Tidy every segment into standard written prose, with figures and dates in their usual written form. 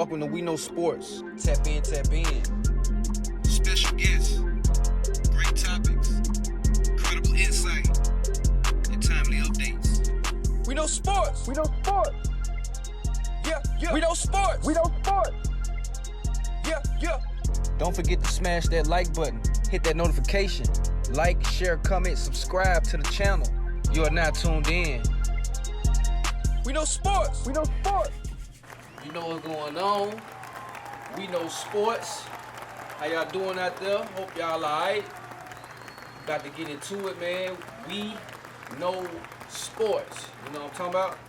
Welcome to We Know Sports. Tap in, tap in. Special guests, great topics, incredible insight, and timely updates. We know sports. We know sports. Yeah, yeah. We know sports. We know sports. Yeah, yeah. Don't forget to smash that like button. Hit that notification. Like, share, comment, subscribe to the channel. You are now tuned in. We know sports. We know sports. You know what's going on. We know sports. How y'all doing out there? Hope y'all alright. About to get into it, man. We know sports. You know what I'm talking about?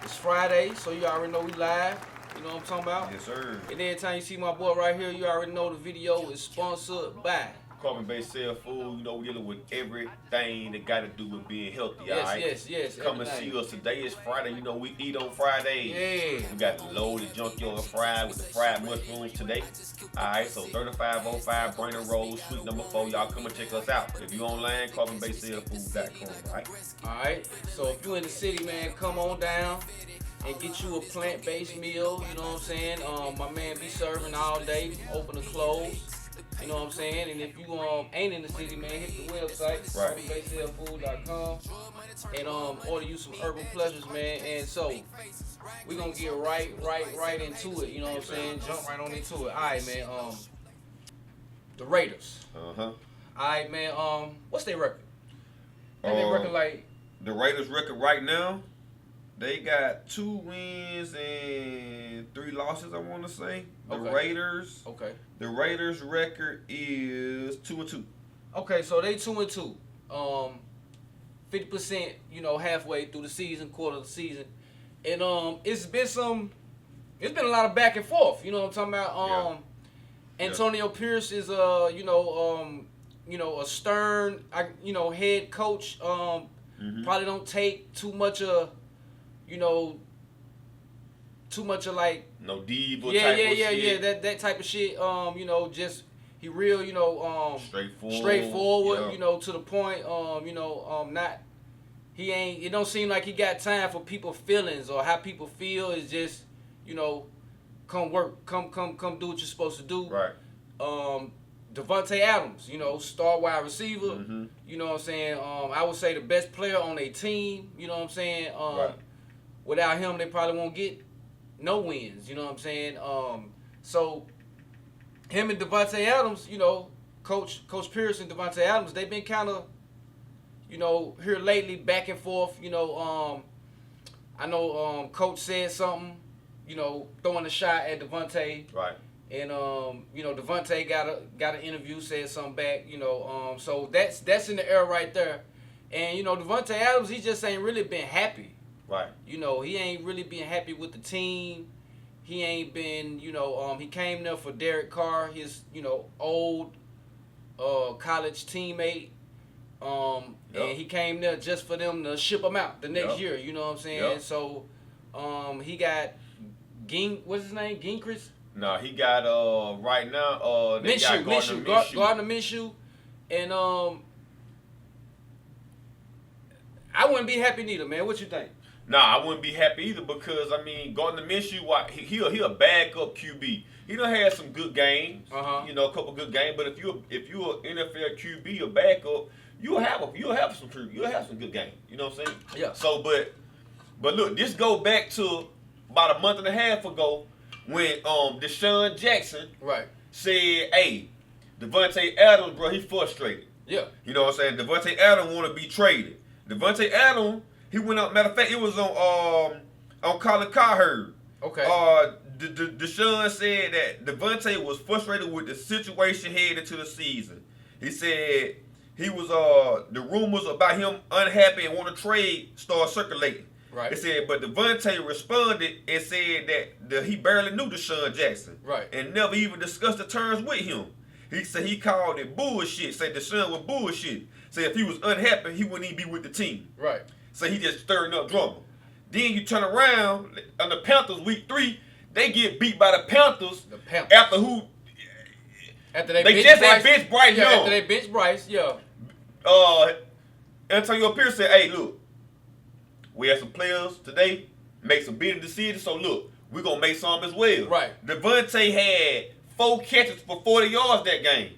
It's Friday, so you already know we live. You know what I'm talking about? Yes, sir. And every time you see my boy right here, you already know the video is sponsored by. Carbon-based cell food, you know, we're dealing with everything that got to do with being healthy, all right? Yes. Come and see us. Today is Friday. You know, we eat on Fridays. Yeah. We got loaded junkyard fried with the fried mushrooms today. All right, so 3505 Brainer Road, suite number 4. Y'all come and check us out. If you online, carbonbasedcellfood.com, all right? All right. So if you in the city, man, come on down and get you a plant-based meal. You know what I'm saying? My man be serving all day, open to close. You know what I'm saying? And if you ain't in the city, man, hit the website, Right. carbonbasedcellfood.com, and order you some herbal pleasures, man. And so we're gonna get right into it. You know what I'm saying? Jump right on into it. All right, man. The Raiders. Uh-huh. All right, man. What's their record? Their record like The Raiders' record right now, they got 2 wins and 3 losses, I want to say. The Okay. Raiders. okay. The Raiders' record is 2-2. Okay, so they 2-2. 50%, you know, halfway through the season, quarter of the season. And it's been a lot of back and forth, you know what I'm talking about? Antonio Pierce is a stern head coach. Probably don't take too much of like No diva type of yeah, shit. that type of shit. Just he real, straightforward, Yeah. to the point. It don't seem like he got time for people's feelings or how people feel. It's just, come work, come do what you're supposed to do. Right. Davante Adams, star wide receiver. Mm-hmm. You know what I'm saying? I would say the best player on their team. You know what I'm saying? Right. Without him, they probably won't get no wins. You know what I'm saying? So him and Davante Adams, Coach Pierce and Davante Adams, they've been kind of, here lately, back and forth. I know Coach said something, throwing a shot at Davante. Right. And Davante got an interview, said something back, so that's in the air right there. And Davante Adams, he just ain't really been happy. Right. He ain't really been happy with the team. He ain't been, he came there for Derek Carr, his old college teammate. And he came there just for them to ship him out the next year. You know what I'm saying? Yep. So he got what's his name? Gingrich? No, he got right now they got Gardner Minshew, and I wouldn't be happy neither, man. What you think? Nah, I wouldn't be happy either because Gardner Minshew, he a backup QB. He done had some good games, Uh-huh. A couple good games. But if you're an NFL QB, a backup, you'll have some good games. You know what I'm saying? Yeah. So, but look, this go back to about a month and a half ago when Deshaun Jackson Right. said, "Hey, Davante Adams, bro, he frustrated." Yeah. You know what I'm saying? Davante Adams want to be traded. Davante Adams, he went out. Matter of fact, it was on Colin Cowherd. Okay. Deshaun said that Davante was frustrated with the situation headed to the season. He said he was the rumors about him unhappy and want to trade start circulating. Right. It said, but Davante responded and said that he barely knew Deshaun Jackson. Right. And never even discussed the terms with him. He said he called it bullshit. Said Deshaun was bullshit. Said if he was unhappy, he wouldn't even be with the team. Right. So he just stirring up drama. Then you turn around on the Panthers week 3, they get beat by the Panthers. The Panthers. After they bench Bryce Young. After they bench Bryce, yeah. Antonio Pierce said, "Hey, look, we had some players today make some big decisions. So look, we're gonna make some as well. Right. Davante had 4 catches for 40 yards that game.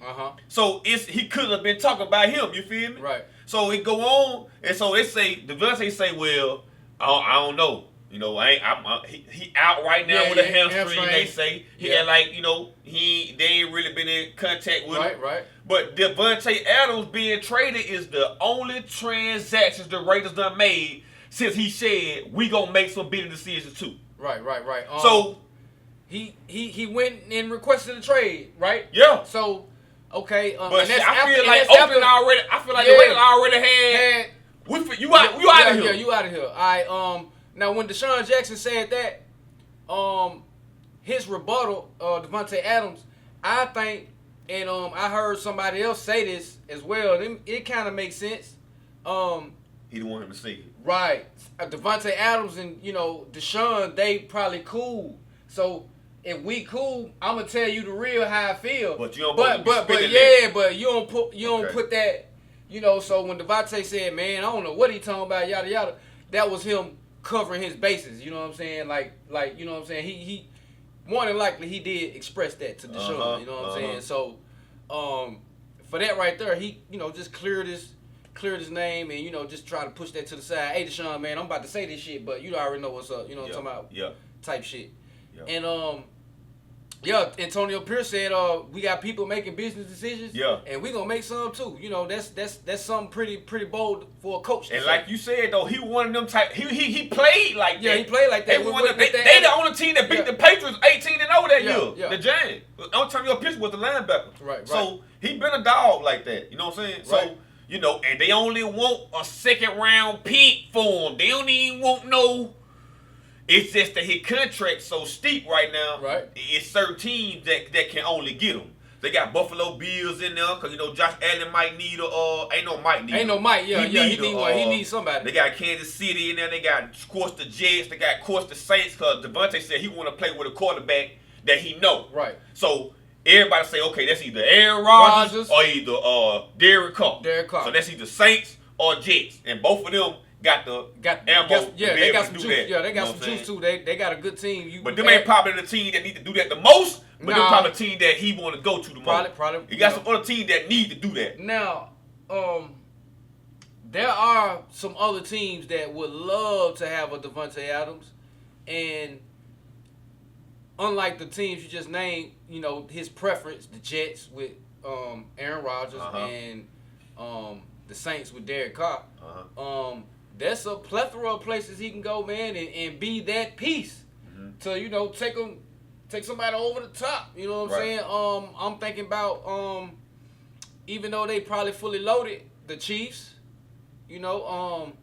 So he could have been talking about him. You feel me? Right. So it go on, and so they say Davante say, well, I don't know. You know, he out right now with a hamstring. They say he had they ain't really been in contact with him. Right. But Davante Adams being traded is the only transactions the Raiders done made since he said we gonna make some bidding decisions too. Right. So he went and requested a trade, right? Yeah. So okay, but and I feel like Oakland already. I feel like the Raiders already had. You out of here. Yeah, you out of here. All right. Now when Deshaun Jackson said that, his rebuttal, Davante Adams, I think, and I heard somebody else say this as well. It kind of makes sense. He didn't want him to see it. Right. Davante Adams and Deshaun, they probably cool. So if we cool, I'm gonna tell you the real how I feel. But you don't. But you don't put that. So when Davante said, "Man, I don't know what he talking about," yada yada, that was him covering his bases. You know what I'm saying? Like you know what I'm saying? He more than likely he did express that to Deshaun. You know what I'm saying? So for that right there, he just cleared his name and just try to push that to the side. Hey Deshaun, man, I'm about to say this shit, but you already know what's up. You know what I'm talking about? Yeah. Type shit. Yeah. And Antonio Pierce said we got people making business decisions. Yeah. And we gonna make some too. That's something pretty bold for a coach. And like you said though, he one of them type. He played like that. Yeah, he played like that. They the only team that beat the Patriots 18-0 that year. Yeah. The Giants. Antonio Pierce was the linebacker. Right. So he been a dog like that. You know what I'm saying? Right. So and they only want a second round pick for him. They don't even want no. It's just that his contract's so steep right now. Right. It's certain teams that can only get him. They got Buffalo Bills in there because Josh Allen might need ain't no Mike. Yeah, he needs somebody. They got Kansas City in there. They got of course the Jets. They got of course the Saints because Davante said he want to play with a quarterback that he know. Right. So everybody say okay, that's either Aaron Rodgers or either Derek Carr. So that's either Saints or Jets, and both of them. Got ammo. They got some juice. That, yeah, they got some juice too. They got a good team. But them ain't probably the team that need to do that the most. But them probably the team that he want to go to the most. Probably. You got some other teams that need to do that. Now, there are some other teams that would love to have a Davante Adams, and unlike the teams you just named, his preference, the Jets with Aaron Rodgers and the Saints with Derek Carr. There's a plethora of places he can go, man, and be that piece to take somebody over the top. You know what I'm saying? I'm thinking about even though they probably fully loaded, the Chiefs. I don't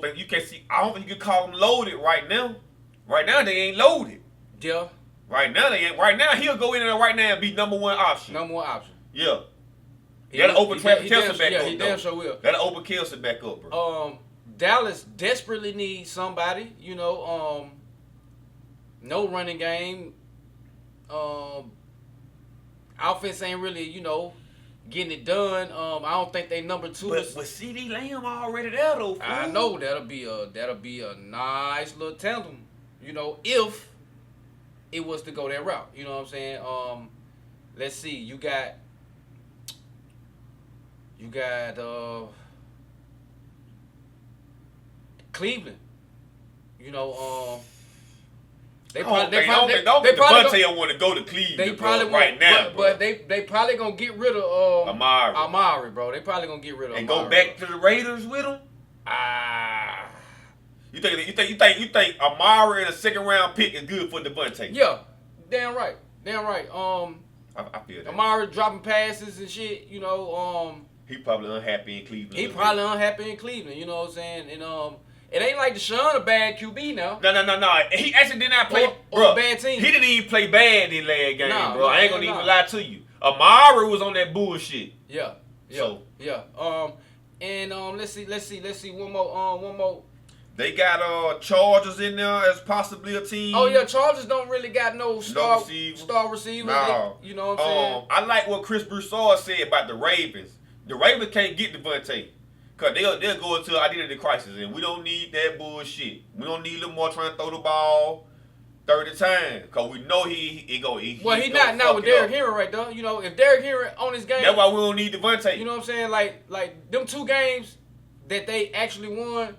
think you can call them loaded right now. Right now they ain't loaded. Yeah. Right now they ain't. Right now he'll go in there right now and be number one option. Yeah. That'll open Travis Kelce back up. Yeah, he damn sure will. That'll open Kelce back up, bro. Dallas desperately needs somebody. No running game. Offense ain't really, getting it done. I don't think they number two. But with CD Lamb already there though. Fool. I know that'll be a nice little tandem. If it was to go that route. You know what I'm saying? Let's see. You got Cleveland. They probably don't want to go to Cleveland. They probably right now, but they probably gonna get rid of Amari, bro. They probably gonna get rid of and Amari, go back to the Raiders with him. You think Amari in a second round pick is good for Davante? Yeah, damn right. I feel that. Amari dropping passes and shit. He probably unhappy in Cleveland. You know what I'm saying? And it ain't like Deshaun a bad QB now. No. He actually did not play or a bad team. He didn't even play bad in last game, bro. I ain't gonna even lie to you. Amari was on that bullshit. Yeah. And let's see one more. They got Chargers in there as possibly a team. Oh yeah, Chargers don't really got no star receivers. No. You know what I'm saying? I like what Chris Broussard said about the Ravens. The Ravens can't get Davante. Because they'll go into an identity crisis, and we don't need that bullshit. We don't need Lamar trying to throw the ball. 30 times, cause we know he go. Well, he not with Derrick Henry right there. You know, if Derrick Henry on his game, that's why we don't need Davante. You know what I'm saying? Like them 2 games that they actually won,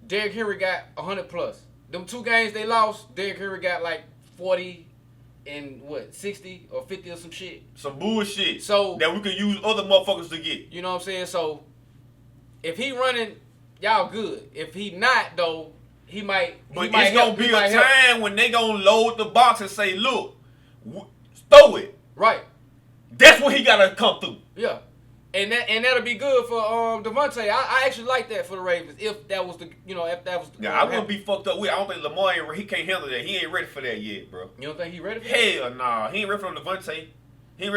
Derrick Henry got 100 plus. Them 2 games they lost, Derrick Henry got like 40 and 60 or 50 or some shit. Some bullshit. So that we could use other motherfuckers to get. You know what I'm saying? So if he running, y'all good. If he not though. He might. But it's gonna be a time when they gonna load the box and say, "Look, throw it." Right. That's when he gotta come through. Yeah, and that'll be good for Davante. I actually like that for the Ravens if that was the Yeah, I wouldn't be fucked up with. I don't think Lamar he can't handle that. He ain't ready for that yet, bro. You don't think he ready for that? Hell nah, he ain't ready for Davante. He ain't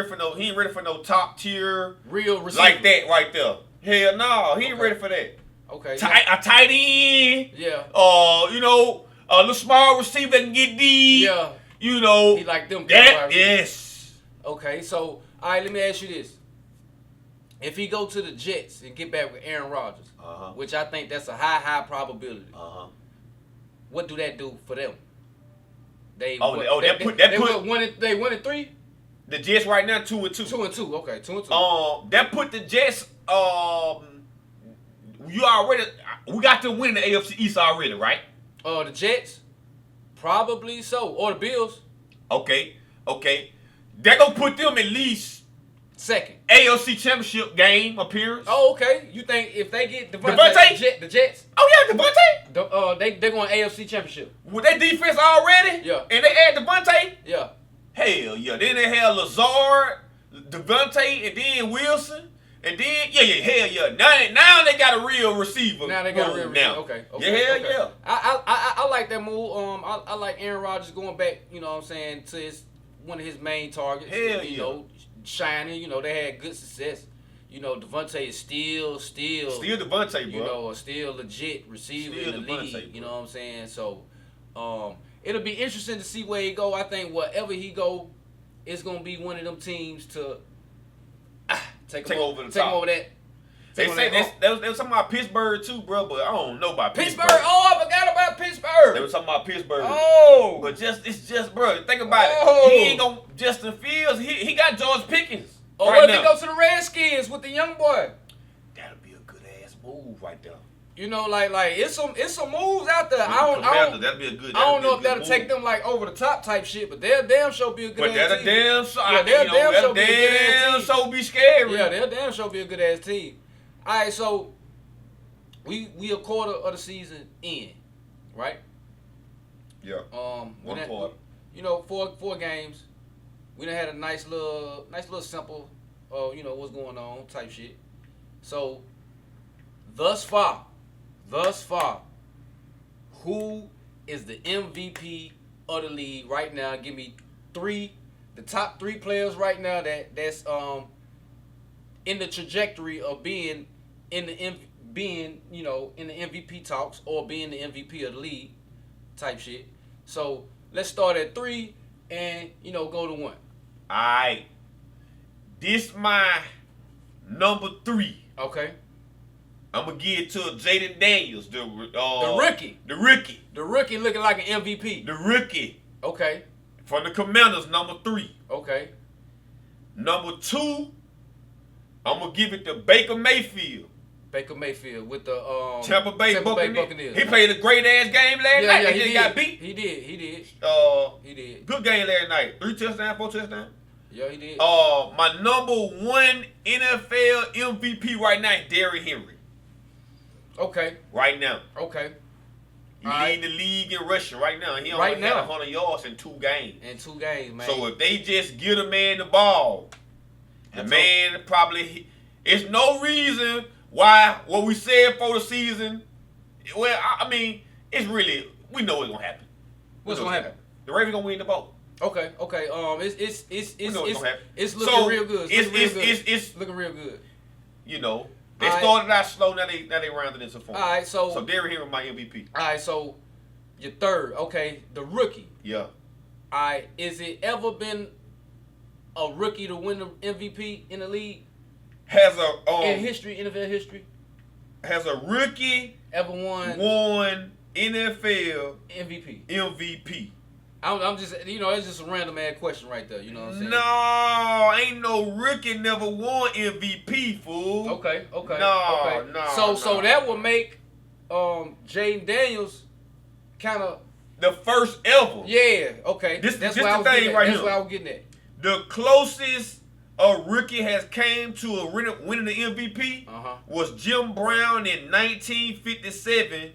ready for no top tier real receiver like that right there. Hell nah, he ain't ready for that. Okay. A tight end. Yeah. A little small receiver that can get deep. Yeah. You know. He like them. Yes. Okay, so all right, let me ask you this: if he go to the Jets and get back with Aaron Rodgers, which I think that's a high probability, what do that do for them? They won in 3. The Jets right now 2-2. 2-2. Okay, 2-2. That put the Jets. We got to win the AFC East already, right? The Jets, probably so, or the Bills. Okay. They're gonna put them at least second AFC Championship game appearance. Oh, okay. You think if they get Davante? The Jets? Oh yeah, Davante. They're going AFC Championship with their defense already. Yeah. And they add Davante. Yeah. Hell yeah. Then they have Lazard, Davante, and then Wilson. And then, hell yeah. Now they got a real receiver. Now they got a real receiver. Okay. Yeah. I like that move. I like Aaron Rodgers going back, you know what I'm saying, to one of his main targets. Hell you know, shining. You know, they had good success. You know, Davante is still Davante, bro. You know, a still legit receiver in the league. Bro. You know what I'm saying? So, it'll be interesting to see where he go. I think wherever he go, it's gonna be one of them teams to take over that. They say they was talking about Pittsburgh too, bro, but I don't know about Pittsburgh. Oh, I forgot about Pittsburgh. They were talking about Pittsburgh. Oh, but it's just, bro. Think about it. He ain't gonna Justin Fields. He got George Pickens. Or what if he go to the Redskins with the young boy? That'll be a good ass move right there. You know, like it's some moves out there. That'd be a good. I don't know if that'll take them like over the top type shit, but they'll damn sure be a good. But ass team. They'll damn sure be scary. Yeah, they'll damn sure be a good ass team. All right, so we a quarter of the season in, right? Yeah. One quarter. You know, four games. We done had a nice little simple, what's going on type shit. So, thus far, who is the MVP of the league right now? Give me the top 3 players right now that's in the trajectory of being in the MVP talks or being the MVP of the league type shit. So let's start at 3 and go to 1. Alright. This my number 3. Okay. I'm gonna give it to Jaden Daniels, the rookie. The rookie. The rookie looking like an MVP. The rookie. Okay. From the Commanders, number 3. Okay. Number 2, I'm gonna give it to Baker Mayfield. Baker Mayfield with the Tampa Bay Buccaneers. He played a great ass game last night. Yeah, he got beat. He did. He did. Good game last night. 3 touchdowns, 4 touchdowns. Yeah, he did. My number 1 NFL MVP right now is Derrick Henry. Okay. Right now. Okay. He leading the league in rushing right now. He only had 100 yards in 2 games. Man. So if they just give a man the ball, the man probably. It's no reason why what we said for the season. Well, I mean, it's really we know what's gonna happen. What's gonna happen? The Ravens gonna win the ball. Okay. It's looking so real good. It's looking real good. You know. They started out slow, now they rounded into form. All right, so Derrick Henry my MVP. All right, so your third, okay, the rookie. Yeah. All right, is it ever been a rookie to win the MVP in the league? In NFL history. Has a rookie ever won NFL MVP? MVP. I'm just, that's just a random ass question right there. You know what I'm saying? No, ain't no rookie never won MVP, fool. Okay. No. So that would make Jaden Daniels kind of the first ever. Yeah. Okay. That's where the I was thing getting at. right That's here. where I was getting at. The closest a rookie has came to a winning the MVP was Jim Brown in 1957.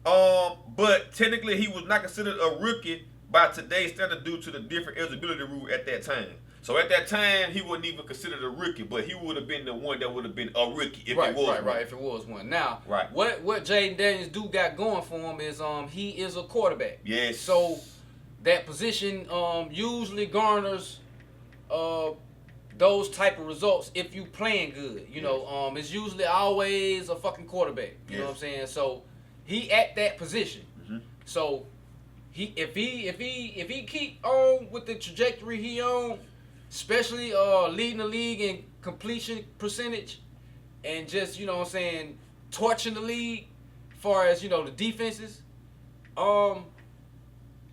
But technically he was not considered a rookie by today's standard due to the different eligibility rule at that time. So at that time he wasn't even considered a rookie, but he would have been the one that would have been a rookie if it was right. If it was one. Now, right. What Jaden Daniels do got going for him is he is a quarterback. Yes. So that position usually garners those type of results if you playing good. You know, it's usually always a fucking quarterback. You know what I'm saying? So he at that position. So if he keep on with the trajectory he on, especially leading the league in completion percentage and just, torching the league far as, the defenses,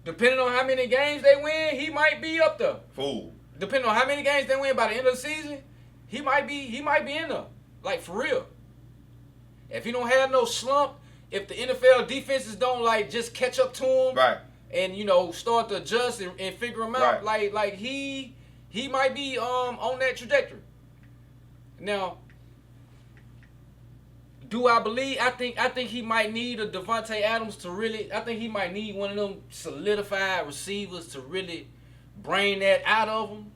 depending on how many games they win, he might be up there. Fool. Depending on how many games they win by the end of the season, he might be in there. Like, for real. If he don't have no slump, if the NFL defenses don't just catch up to him, right, and start to adjust and figure him out, right. like he might be on that trajectory. Now, do I believe? I think he might need a Davante Adams to really. I think he might need one of them solidified receivers to really bring that out of him.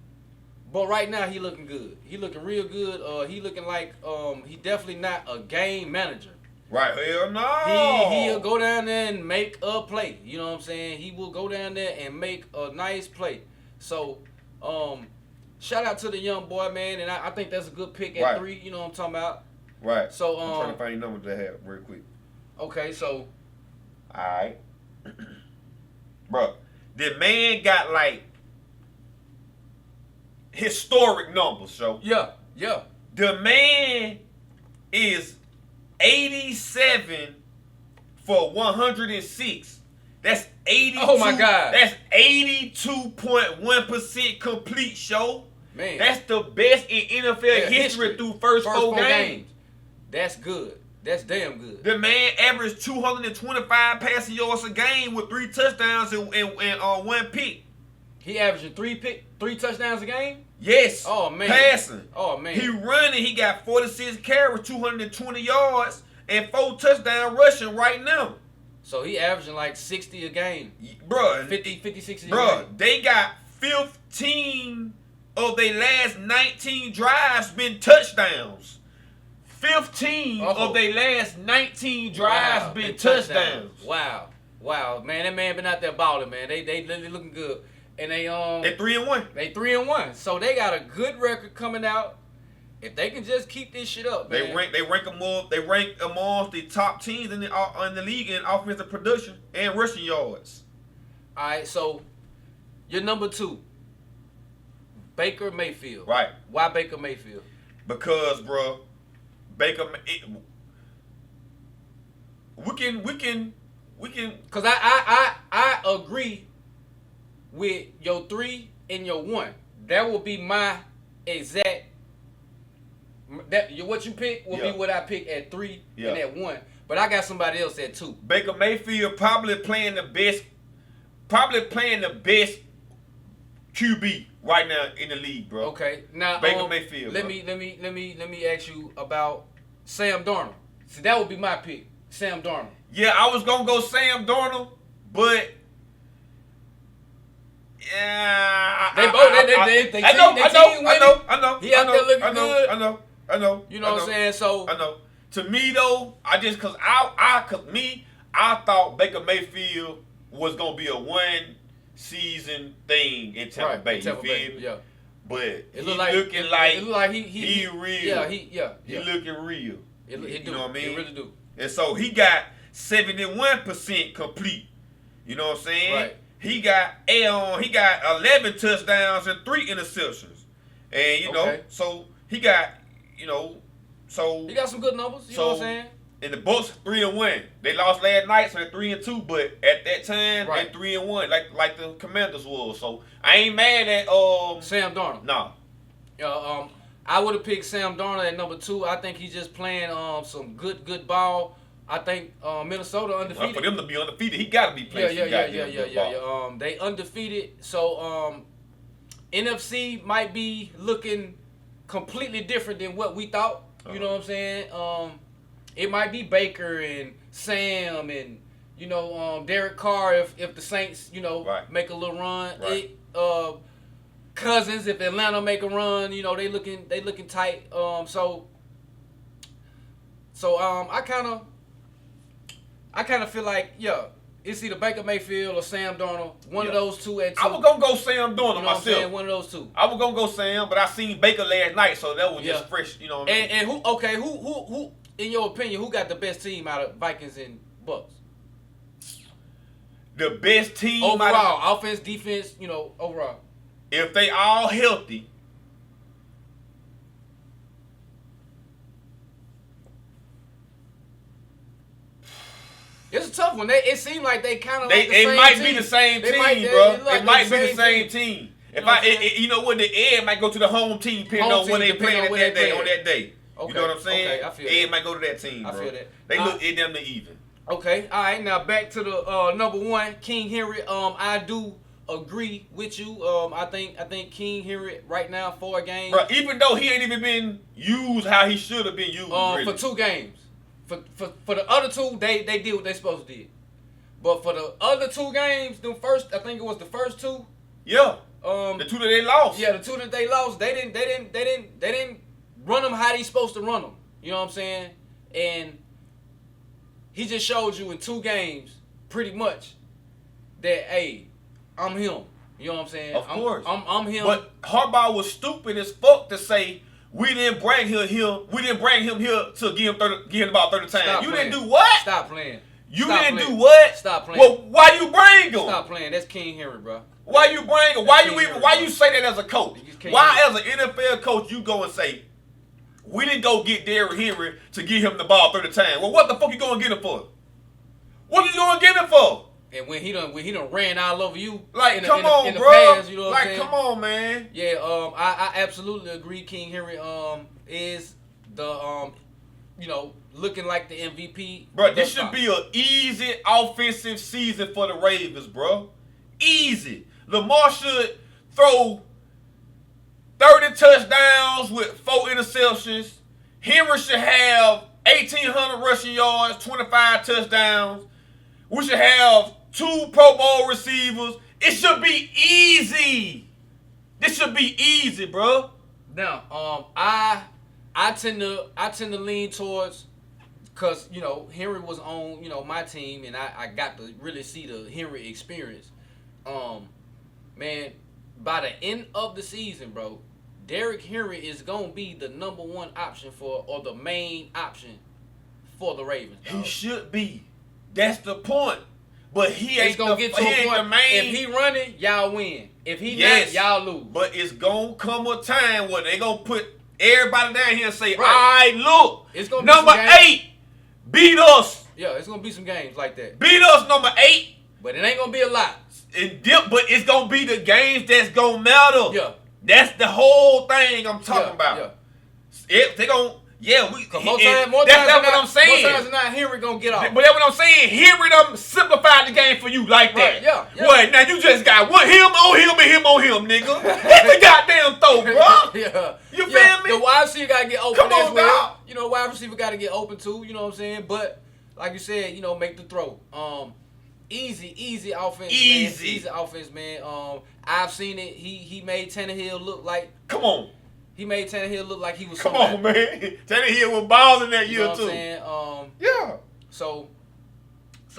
But right now he looking good. He looking real good. He looking like he definitely not a game manager. Right, hell no. He'll go down there and make a play. You know what I'm saying? He will go down there and make a nice play. So, shout out to the young boy, man, and I think that's a good pick at 3. You know what I'm talking about? Right. So, I'm trying to find your numbers to have real quick. Okay, so. All right. Bro, the man got historic numbers, so. Yeah. The man is 87 for 106. That's 82. Oh my God. That's 82.1% complete, show. Man. That's the best in NFL history through first four games. That's good. That's damn good. The man averaged 225 passing yards a game with 3 touchdowns and 1 pick. He averaging 3 touchdowns a game? Yes. Oh, man. Passing. Oh, man. He running. He got 46 carries, 220 yards, and 4 touchdown rushing right now. So he averaging 60 a game. Bruh. 50, 60 a game. Bruh, they got 15 of their last 19 drives been touchdowns. 15 of their last 19 drives been touchdowns. Wow. Man, that man been out there balling, man. They looking good. And they 3-1. They 3-1. So they got a good record coming out. If they can just keep this shit up, man. They rank amongst the top teams in the league in offensive production and rushing yards. All right, so you're number 2. Baker Mayfield. Right. Why Baker Mayfield? Because, bro, we can. Cause I agree with your 3 and your 1. That will be my exact. What you pick will be what I pick at 3 and at 1. But I got somebody else at 2. Baker Mayfield probably playing the best QB right now in the league, bro. Okay, now Baker Mayfield. Let me ask you about Sam Darnold. See, that would be my pick, Sam Darnold. Yeah, I was gonna go Sam Darnold, but yeah, they both. I know. He out there looking good. I know. You know what I'm saying? So I know. To me though, I thought Baker Mayfield was gonna be a 1-season thing in Tampa Bay. You feel me? Yeah. But it look looking like he real. Yeah, he looking real. He do. You know what I mean? He really do. And so he got 71% complete. You know what I'm saying? Right. He got 11 touchdowns and 3 interceptions. And so he got, he got some good numbers, you know what I'm saying? And the Bucks 3-1. They lost last night, so they're 3-2. But at that time, Right. they're 3-1, like the Commanders was. So I ain't mad at Sam Darnold. Nah. I would have picked Sam Darnold at number 2. I think he's just playing some good ball. I think Minnesota undefeated. For them to be undefeated, he got to be playing. Yeah. They undefeated. So NFC might be looking completely different than what we thought. You know what I'm saying? It might be Baker and Sam and Derek Carr if the Saints make a little run. Right. Cousins if Atlanta make a run. They looking tight. So I kind of feel like it's either Baker Mayfield or Sam Darnold. One of those two at 2. I was gonna go Sam Darnold You know what I'm myself. saying? One of those two. I was gonna go Sam, but I seen Baker last night, so that was just fresh. You know what I mean? And who in your opinion, who got the best team out of Vikings and Bucks? The best team Overall, offense, defense, overall. if they all healthy. It's a tough one. It seemed like they kind of It might be the same team, bro. It might be the same team. You know what, the Ed might go to the home team depending on when they playing on that day. Okay. You know what I'm saying? Okay, I feel Ed that. might go to that team, bro. I feel that. They look at them to even. Okay, all right. Now back to the number 1, King Henry. I do agree with you. I think King Henry right now 4 games. Bro, even though he ain't even been used how he should have been used. Really. For 2 games. For the other 2, they did what they supposed to do. But for the other 2 games, I think it was the first 2. Yeah. The 2 that they lost. Yeah, the 2 that they lost, they didn't run them how they supposed to run them. You know what I'm saying? And he just showed you in 2 games, pretty much, that hey, I'm him. You know what I'm saying? Of course. I'm him. But Harbaugh was stupid as fuck to say we didn't bring him here. We didn't bring him here to give him about 30 times. You didn't do what? Stop playing. You Stop didn't playing. do what? Stop playing. Well, why you bring him? Stop playing. That's King Henry, bro. Why you bring him? Why you say that as a coach? Why as an NFL coach you go and say we didn't go get Derrick Henry to give him the ball 30 times? Well, what the fuck you going to get him for? What you going to get him for? And when he done ran all over you, like, in come on, in the bro. past, you know what I'm Like, saying? come on, man. Yeah, I absolutely agree. King Henry is the looking like the MVP. Bro, this should be an easy offensive season for the Ravens, bro. Easy. Lamar should throw 30 touchdowns with 4 interceptions. Henry should have 1,800 rushing yards, 25 touchdowns. We should have 2 Pro Bowl receivers. It should be easy. This should be easy, bro. Now, I tend to lean towards, because Henry was on my team, and I got to really see the Henry experience. Man, by the end of the season, bro, Derrick Henry is gonna be the number 1 option or the main option for the Ravens. He should be. That's the point. But he ain't gonna get to a point. The main. If he running, y'all win. If he not, y'all lose. But it's gonna come a time where they gonna put everybody down here and say, Right. "All right, look, It's gonna be number some games. 8 beat us. Yeah, it's gonna be some games like that. Beat us, number 8." But it ain't gonna be a lot. But it's gonna be the games that's gonna matter. Yeah. That's the whole thing I'm talking about. Yeah. If they gonna, More that's times what I'm saying. More times than not, Henry gonna get off. But that's what I'm saying. Henry done simplified the game for you like that. Right, yeah. What? Now you just got him on him and him on him, nigga. That's the goddamn throw, bro. Yeah. You feel me? The wide receiver gotta get open. Come on, dog. Wide receiver gotta get open too. You know what I'm saying? But like you said, make the throw. Easy offense. Easy. Man. Easy offense, man. I've seen it. He made Tannehill look like. Come on. He made Tannehill look like he was. Come on, man. Tannehill was balling that You year know what too. I'm saying? Yeah. So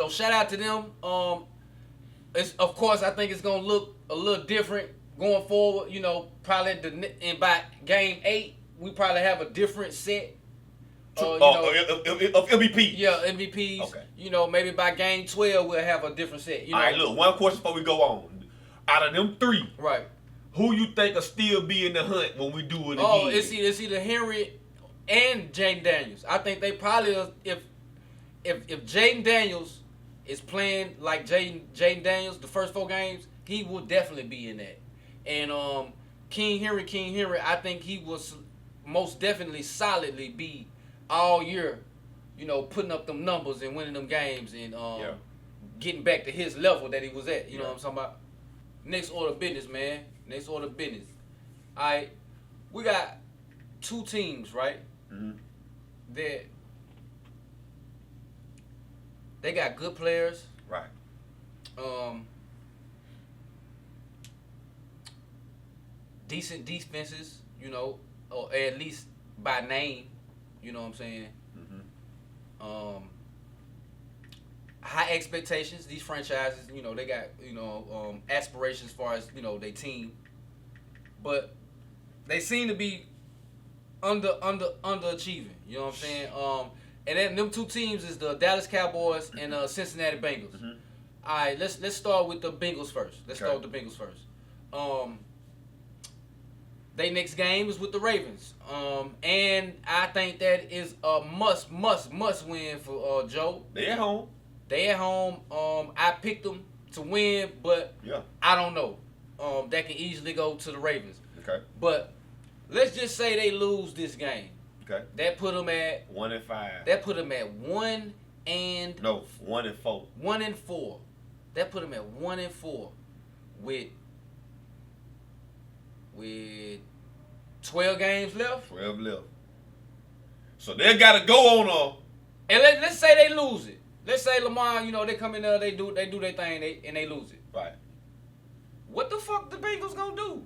shout out to them. It's, of course, I think it's gonna look a little different going forward. Probably by game 8, we probably have a different set. MVP. Yeah, MVPs. Okay. Maybe by game 12 we'll have a different set. All right, look. One question before we go on. Out of them 3, Right. who you think will still be in the hunt when we do it again? Oh, it's either Henry and Jaden Daniels. I think they probably, if if Jaden Daniels is playing like Jaden Daniels the first 4 games, he will definitely be in that. And King Henry, I think he will most definitely solidly be all year, putting up them numbers and winning them games and getting back to his level that he was at. You know what I'm talking about? Next order of business, man. Next order of business. All right, we got 2 teams, right? Mm-hmm. That they got good players. Right. Decent defenses, or at least by name. You know what I'm saying? Mm-hmm. High expectations. These franchises, they got aspirations as far as their team, but they seem to be underachieving. You know what I'm saying? And then them 2 teams is the Dallas Cowboys and Cincinnati Bengals. Mm-hmm. All right, let's start with the Bengals first. They next game is with the Ravens. And I think that is a must win for Joe. They at home. I picked them to win, but Yeah. I don't know. That can easily go to the Ravens. Okay. But let's just say they lose this game. Okay. That put them at 1-5. That put them at 1 and No, 1-4. 1-4. That put them at 1-4 with 12 games left. 12 left. So they got to go on a. And let's say they lose it. Let's say Lamar, they come in there, they do their thing, and they lose it. Right. What the fuck the Bengals gonna do?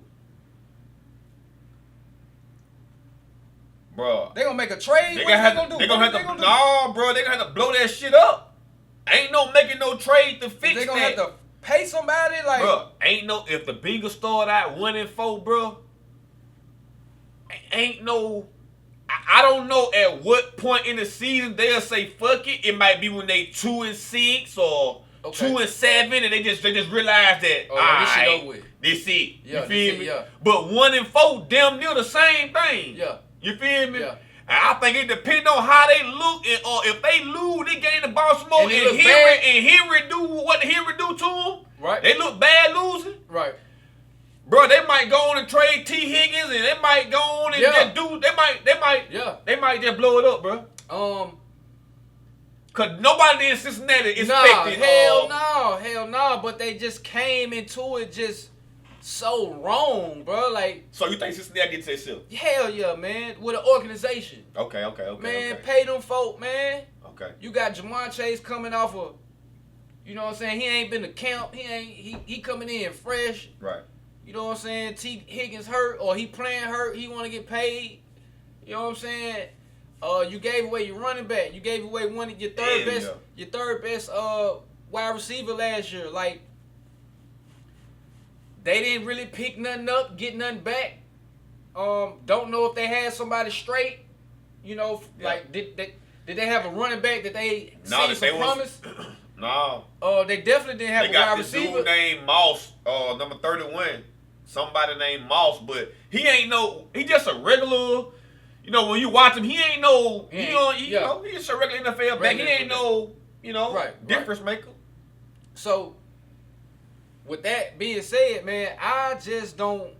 Bro. They gonna make a trade? They What gonna have gonna to. do? They What gonna they have to. do? No, bro. They gonna have to blow that shit up. Ain't no making no trade to fix They gonna that. have to pay somebody like. Bro, ain't no. If the Bengals start out 1-4, bro, ain't no. I don't know at what point in the season they'll say fuck it. It might be when they 2-6 or Okay. 2-7, and they just realize that this shit over with. This it. Yeah, You feel this me? it, yeah. But 1-4, damn near the same thing. Yeah. You feel me? Yeah. And I think it depends on how they look, or if they lose this game to Baltimore And and, they look Henry bad. and Henry do what Henry do to them. Right. They look bad losing. Right. Bro, they might go on and trade T. Higgins, and they might go on and Yeah. just do. They might just blow it up, bro. Cause nobody in Cincinnati expected. Hell no. But they just came into it just so wrong, bro. Like, So you think Cincinnati did to itself? hell yeah, man. With an organization, Okay. man. Pay them folk, man. Okay. You got Jamar Chase coming off of, you know what I'm saying? He ain't been to camp. He coming in fresh. Right. You know what I'm saying? T. Higgins hurt or he playing hurt. He want to get paid. You know what I'm saying? You gave away your running back. You gave away one of your third best wide receiver last year. Like, they didn't really pick nothing up, get nothing back. Don't know if they had somebody straight. Like did they have a running back that they seen some promise? No. They definitely didn't have They a got wide this receiver. dude named Moss, number 31. Somebody named Moss, but he ain't no. He just a regular. When you watch him, he ain't no. He's just a regular NFL back. He ain't no. Difference maker. So, with that being said, man, I just don't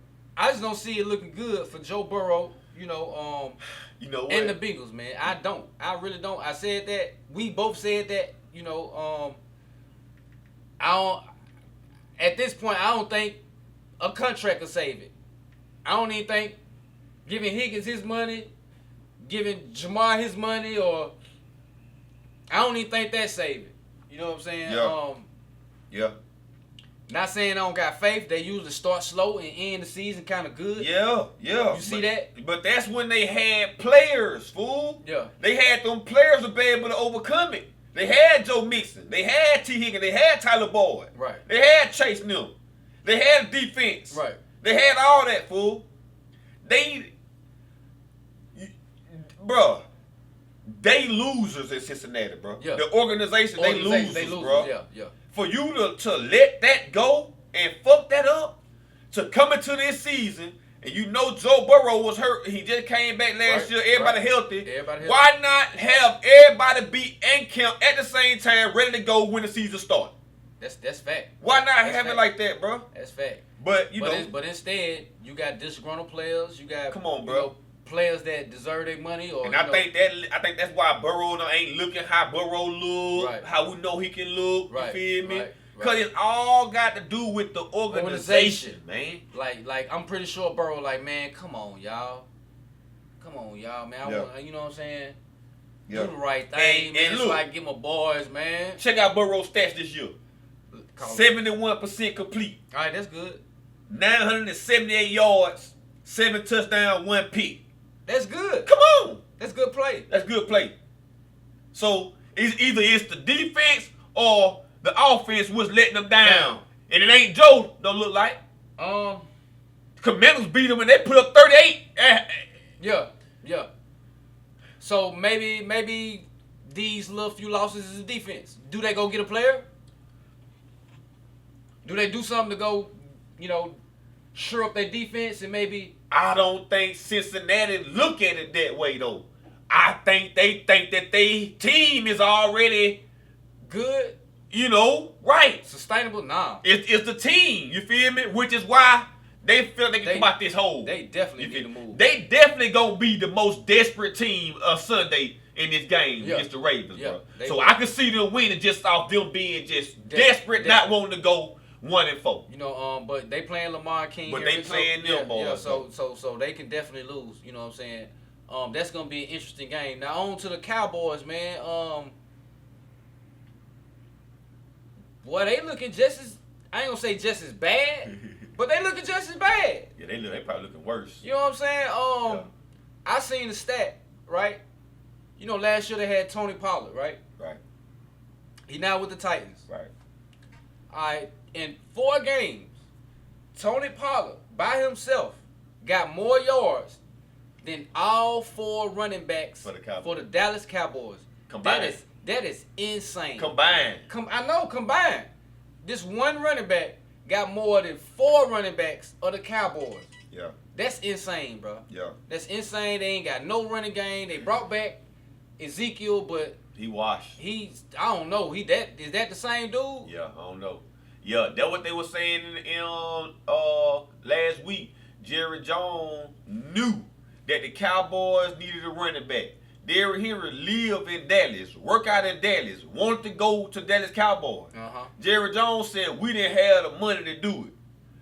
see it looking good for Joe Burrow. You know what? And the Bengals, man. I don't. I really don't. I said that. We both said that. I don't. At this point, I don't think a contract will save it. I don't even think giving Higgins his money, giving Jamar his money, or I don't even think that save it. You know what I'm saying? Yeah. Not saying I don't got faith. They usually start slow and end the season kind of good. Yeah. You see that? But that's when they had players, fool. Yeah. They had them players to be able to overcome it. They had Joe Mixon. They had T. Higgins. They had Tyler Boyd. Right. They had Chase Newell. They had defense. Right. They had all that, fool. Bruh, they losers in Cincinnati, bro. Yeah. The organization, they losers, bro. Yeah. For you to let that go and fuck that up, to come into this season and you know Joe Burrow was hurt. He just came back last year. Everybody healthy. Why not have everybody be in camp at the same time, ready to go when the season starts? That's fact. Why not have it like that, bro? That's fact. But but instead, you got disgruntled players. You got players that deserve their money. Or and I think that's why Burrow ain't looking how Burrow look, how we know he can look. You feel me? Because it's all got to do with the organization, man. Like I'm pretty sure Burrow, like, man, come on, y'all, man. I want, you know what I'm saying? Do the right thing, man. And look, so I get my boys, man. Check out Burrow's stats this year. 71% complete. All right, that's good. 978 yards, 7 touchdowns, 1 pick. That's good. Come on. That's good play. That's good play. So either it's the defense or the offense was letting them down. And it ain't Joe, don't look like. Commanders beat them and they put up 38. Yeah. So maybe these little few losses is the defense. Do they go get a player? Do they do something to go, sure up their defense and maybe? I don't think Cincinnati look at it that way, though. I think they think that their team is already good. Right. Sustainable? Nah. It's the team, you feel me? Which is why they feel they can come out this hole. They definitely need to move. They definitely going to be the most desperate team of Sunday in this game against the Ravens, bro. So I can see them winning just off them being just desperate, not wanting to go 1-4. But they playing Lamar King. But they playing them boys. So they can definitely lose. You know what I'm saying? That's gonna be an interesting game. Now on to the Cowboys, man. Boy, they looking just as, I ain't gonna say just as bad, but they looking just as bad. Yeah, they probably looking worse. You know what I'm saying? I seen the stat, right? Last year they had Tony Pollard, right? Right. He now with the Titans. Right. All right. In 4 games, Tony Pollard by himself got more yards than all 4 running backs for the Dallas Cowboys. Combined. That is insane. Combined. I know, combined. This one running back got more than 4 running backs of the Cowboys. Yeah. That's insane, bro. Yeah. That's insane. They ain't got no running game. They brought back Ezekiel, but he washed. I don't know. Is that the same dude? Yeah, I don't know. Yeah, that's what they were saying in last week. Jerry Jones knew that the Cowboys needed a running back. Derrick Henry lived in Dallas, work out in Dallas, wanted to go to Dallas Cowboys. Jerry Jones said, we didn't have the money to do it.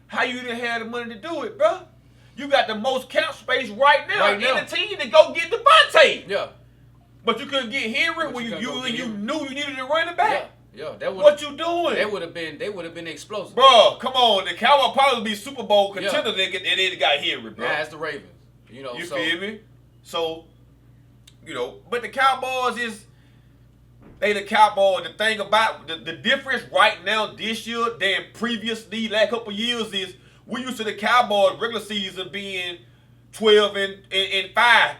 How you didn't have the money to do it, bro? You got the most cap space right now in the team to go get Davante. Yeah. But you couldn't get Henry when you knew you needed a running back. Yeah. What you doing? They would have been explosive. Bro, come on. The Cowboys probably be Super Bowl contender and they got Henry, bro. Nah, it's the Ravens. You feel me? So, but the Cowboys they the Cowboys. The thing about the difference right now this year than previously, last couple of years is we used to the Cowboys regular season being 12-5,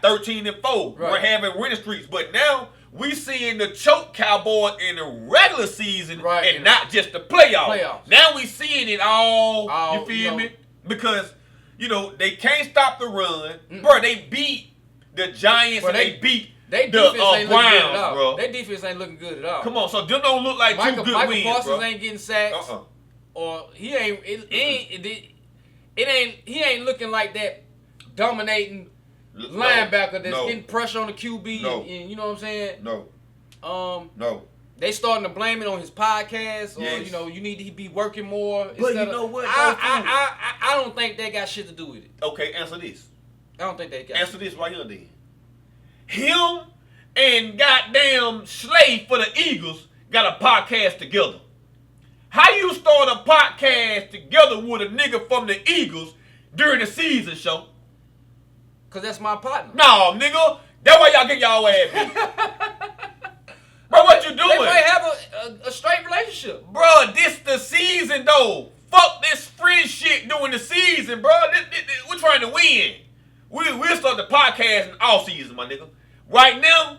13-4. We're having winning streaks. But now we seeing the choke Cowboys in the regular season and not just the playoffs. Now we seeing it all you feel me? Because, they can't stop the run. Bro, they beat the Giants and they beat the Browns, bro. Their defense ain't looking good at all. Come on, so them don't look like two good Michael wins, Parsons bro. ain't getting sacks. Or he ain't looking like that dominating linebacker that's getting pressure on the QB. And you know what I'm saying? No. They starting to blame it on his podcast, or you need to be working more. But you know what? I don't think that got shit to do with it. Okay, answer this. I don't think they got. Answer this right here, then. Him and goddamn Slade for the Eagles got a podcast together. How you start a podcast together with a nigga from the Eagles during the season show? Cause that's my partner. No, nigga. That's why y'all get y'all ass beat. Bro, what you doing? They might have a straight relationship. Bro, this the season, though. Fuck this friend shit during the season, bro. We're trying to win. We'll start the podcast in off season, my nigga. Right now,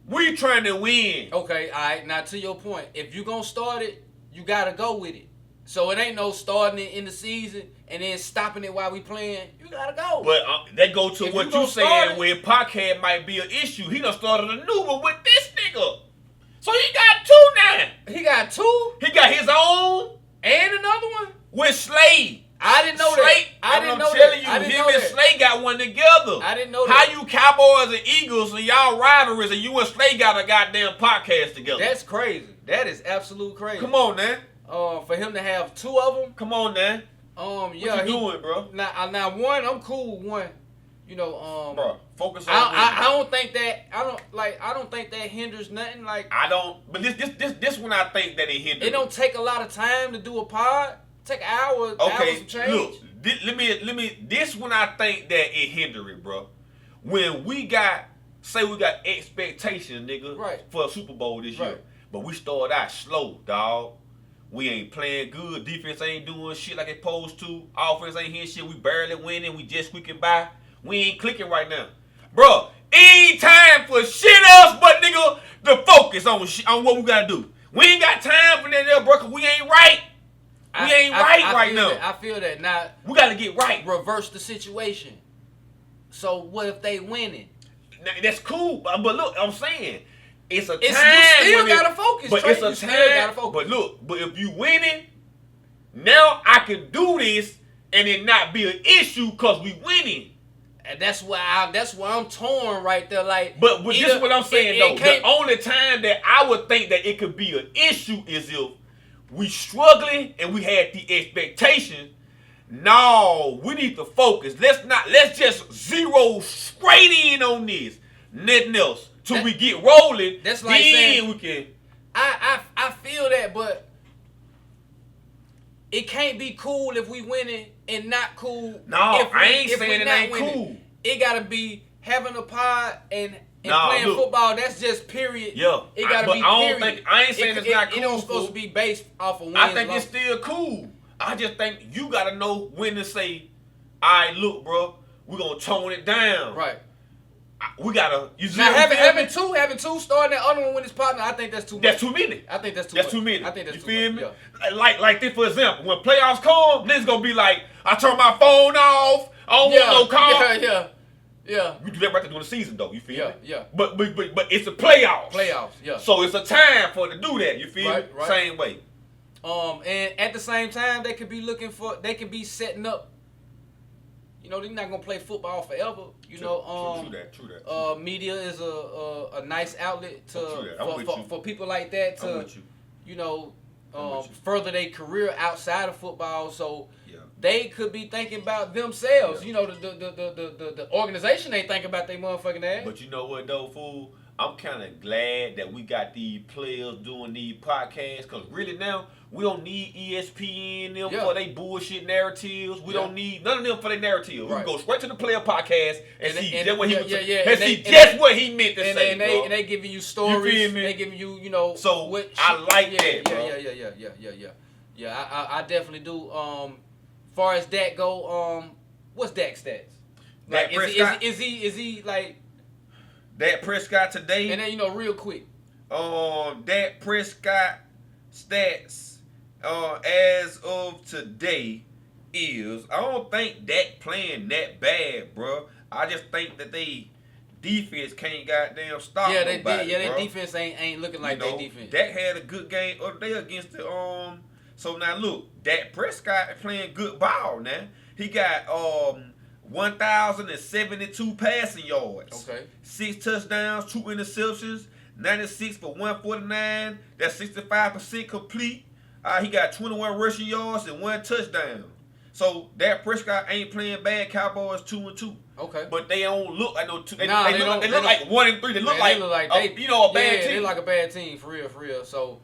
we trying to win. Okay, all right. Now, to your point, if you going to start it, you got to go with it. So it ain't no starting it in the season and then stopping it while we playing. You gotta go. But that go to If what you you gonna start saying it- where podcast might be an issue. He done started a new one with this nigga. So he got two now. He got two He got his own and another one. with Slade. I didn't know Slade, that. I didn't know I'm telling that. I you, didn't him know and that. Slade got one together. I didn't know How that. you Cowboys and Eagles and y'all rivalries and you and Slade got a goddamn podcast together? That's crazy. That is absolute crazy. Come on, man. For him to have two of them. Come on, man. Yeah. What you doing, bro? Now one, I'm cool with one. You know, Bro, focus on. I don't think that I don't think that hinders nothing. Like I don't. But this one I think that it hinders. it don't take a lot of time to do a pod. Take an hour. Okay, some change. look. Let me. This one I think that it hinder it, bro. When we got expectations, nigga, Right. for a Super Bowl this year, Right. but we started out slow, dog. We ain't playing good. Defense ain't doing shit like it's supposed to. Offense ain't hitting shit. We barely winning. We just squeaking by. We ain't clicking right now, bro. Ain't time for shit else, but nigga, the focus on what we gotta do. We ain't got time for that, bro. 'Cause we ain't right. We ain't right now. I feel that. Now We gotta get right. reverse the situation. So what if they winning? Now, that's cool, but look, I'm saying it's a time. You still when gotta focus. But Trey. it's a You still time. gotta focus. But look, but if you winning, now I can do this and it not be an issue because we winning. And that's why I'm torn right there. Like, But this is what I'm saying though. can't- The only time that I would think that it could be an issue is if we struggling and we had the expectation. No, we need to focus. Let's just zero straight in on this. Nothing else. Till we get rolling. That's like then saying- we can. I feel that, but it can't be cool if we winning and not cool. No, if I ain't if we saying it not ain't winning. cool. It gotta be having a pod and Nah, playing look. football. That's just period. Yeah, it gotta but be. I don't period. I ain't saying it's not cool. It don't fool. supposed to be based off of wins. I think losses. it's still cool. I just think you gotta know when to say, all right, look, bro, we're gonna tone it down. right. We gotta. You see Now what I'm saying? having two starting that other one with his partner, I think that's too much. That's too many. I think that's too That's much. too many. I think that's you too feel much. me? Yeah. Like this, for example, when playoffs come, niggas gonna be like, I turn my phone off. I don't want no call. Yeah. We do that right there during the season, though. You feel me? Yeah. But it's a playoffs. Playoffs, yeah. So it's a time for it to do that. You feel me? Right. Same way. And at the same time, they could be setting up. You know, they're not gonna play football forever. You know, True that. media is a nice outlet True that. I'm with you. for people like that I'm to, with you. you know, I'm with you. further their career outside of football. So Yeah. they could be thinking about themselves. Yeah. You know, the organization ain't thinking about their motherfucking ass. But you know what, though, fool? I'm kind of glad that we got these players doing these podcasts, because really now, we don't need ESPN them Yeah. for their bullshit narratives. We Yeah. don't need none of them for their narrative. We Right. can go straight to the player podcast and see and- just what he was yeah. and And see they- just what he meant to say, and bro. they giving you stories. feel me? They giving you, you know. So, what I like yeah, that, bro. Yeah. I definitely do. Far as Dak go, what's Dak's stats? Dak Prescott? Is he like? Dak Prescott today, And then real quick. Dak Prescott stats as of today is, I don't think Dak playing that bad, bro. I just think that they defense can't goddamn stop nobody, Their bro. defense ain't looking like their defense. Dak had a good game other day against the So now look, Dak Prescott is playing good ball now. He got 1,072 passing yards. Okay. 6 touchdowns, 2 interceptions, 96 for 149. That's 65% complete. He got 21 rushing yards and 1 touchdown. So Dak Prescott ain't playing bad. Cowboys 2-2. Okay. But they don't look like no two. They Nah, look like 1-3. They look like a bad team. They like a bad team for real. So,